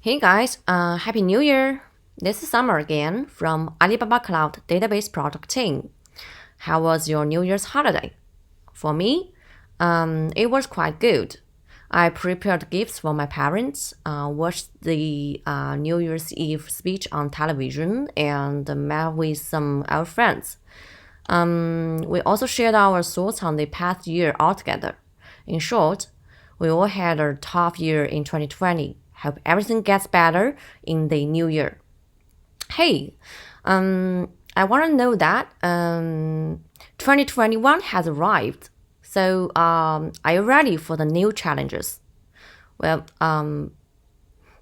Hey guys, Happy New Year! This is Summer again from Alibaba Cloud Database Product Team. How was your New Year's holiday? For me, it was quite good. I prepared gifts for my parents, watched the New Year's Eve speech on television, and met with some old friends. We also shared our thoughts on the past year altogether. In short, we all had a tough year in 2020. Hope everything gets better in the new year. Hey, I want to know that 2021 has arrived. So, are you ready for the new challenges? Well,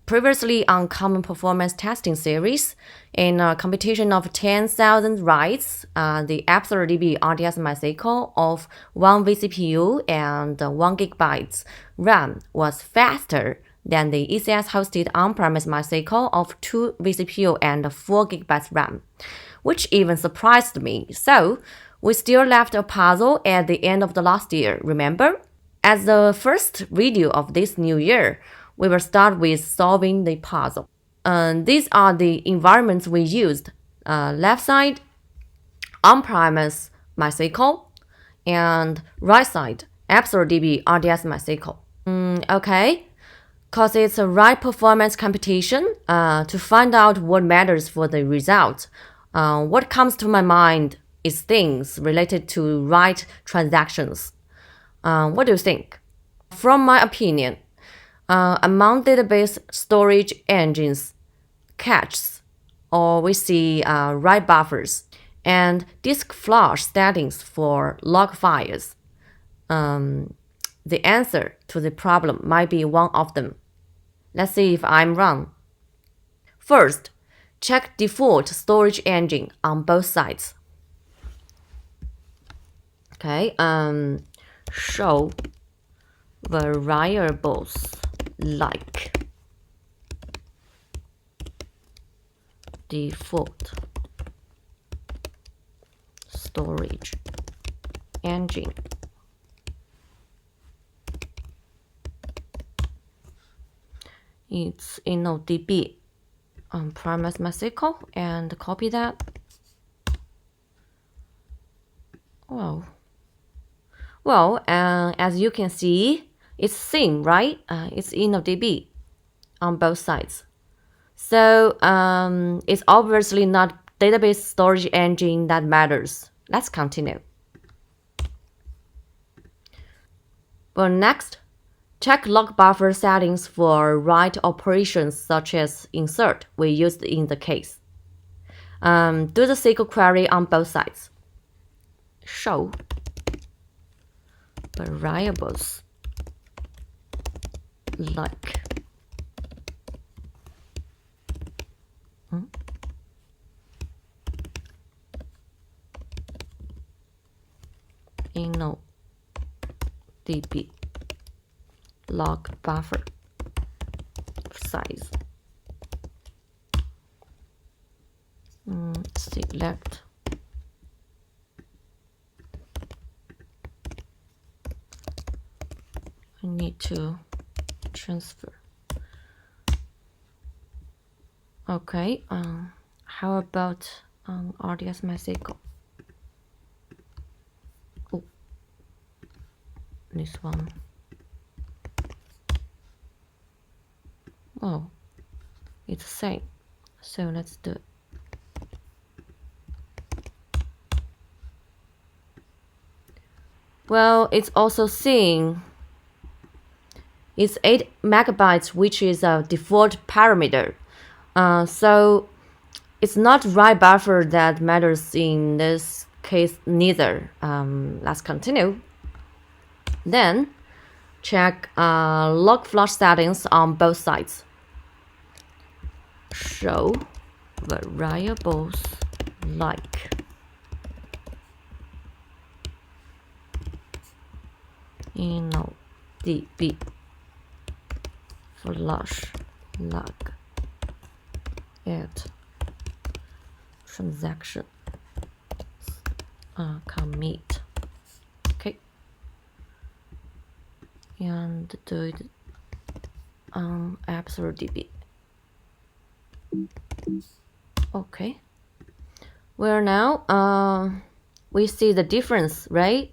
previously on Common Performance Testing series, in a competition of 10,000 writes, the ApsaraDB RDS MySQL of 1 vCPU and 1 GB RAM was faster than the ECS-hosted on-premise MySQL of 2 vCPU and 4 GB RAM, which even surprised me. So, we still left a puzzle at the end of the last year, remember? As the first video of this new year, we will start with solving the puzzle. These are the environments we used. Left side, on-premise MySQL, and right side, ApsaraDB RDS MySQL. Okay, because it's a right performance competition to find out what matters for the result. What comes to my mind is things related to write transactions. What do you think? From my opinion, among database storage engines, caches, or we see write buffers, and disk flush settings for log files. The answer to the problem might be one of them. Let's see if I'm wrong. First, check default storage engine on both sides. Okay, show variables like default storage engine. It's InnoDB on-premise MySQL and copy that. Well, as you can see, it's same, right? It's InnoDB on both sides. So it's obviously not database storage engine that matters. Let's continue. Well, next, check log buffer settings for write operations such as insert we used in the case. Do the SQL query on both sides. Show variables like InnoDB log buffer size. Select I need to transfer. Okay, how about RDS MySQL? Oh, this one. Oh, it's the same. So let's do it. Well, it's also saying it's 8 megabytes, which is a default parameter. So it's not write buffer that matters in this case neither. Let's continue. Then check log flush settings on both sides. Show variables like InnoDB flush log at transaction commit. Okay, and do it on ApsaraDB. Okay. Well, now we see the difference, right?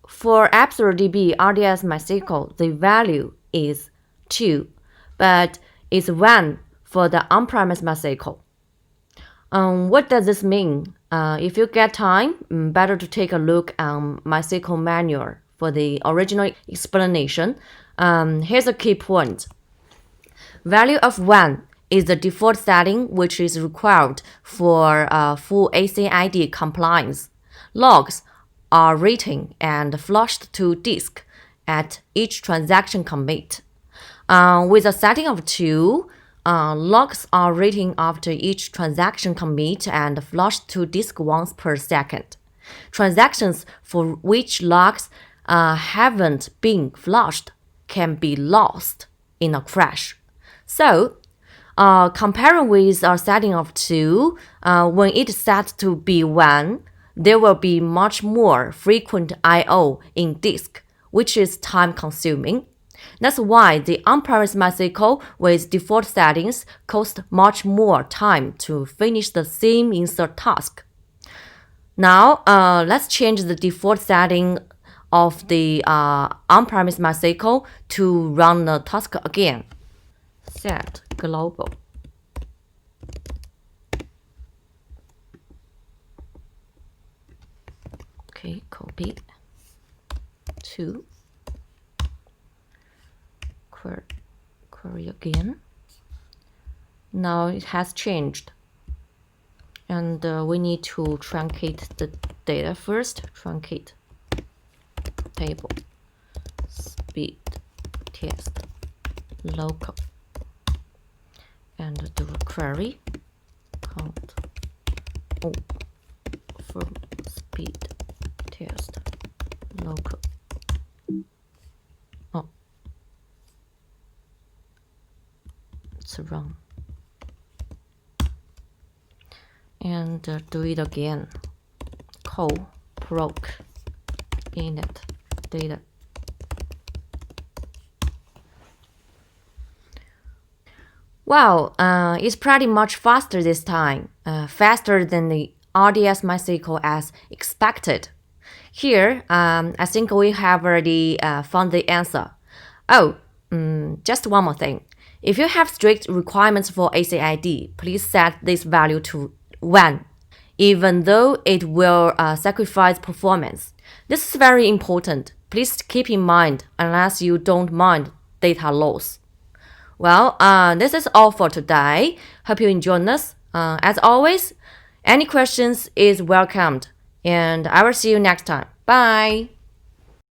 For ApsaraDB RDS MySQL, the value is 2, but it's 1 for the on-premise MySQL. What does this mean? If you get time, better to take a look on MySQL manual for the original explanation. Here's a key point. Value of 1 is the default setting which is required for full ACID compliance. Logs are written and flushed to disk at each transaction commit. With a setting of 2, logs are written after each transaction commit and flushed to disk once per second. Transactions for which logs haven't been flushed can be lost in a crash. So, comparing with a setting of 2, when it's set to be 1, there will be much more frequent I/O in disk, which is time-consuming. That's why the on-premise MySQL with default settings cost much more time to finish the same insert task. Now, let's change the default setting of the on-premise MySQL to run the task again. Set global. Okay, copy. 2. Query again. Now it has changed. And we need to truncate the data first. Truncate table. Speed test local. And do a query. Count from speed test local. Oh, it's wrong. And do it again. Call proc init data. Wow, it's pretty much faster this time, faster than the RDS MySQL as expected. Here, I think we have already found the answer. Oh, just one more thing. If you have strict requirements for ACID, please set this value to 1, even though it will sacrifice performance. This is very important. Please keep in mind unless you don't mind data loss. Well, this is all for today. Hope you enjoyed this. As always, any questions is welcomed. And I will see you next time. Bye!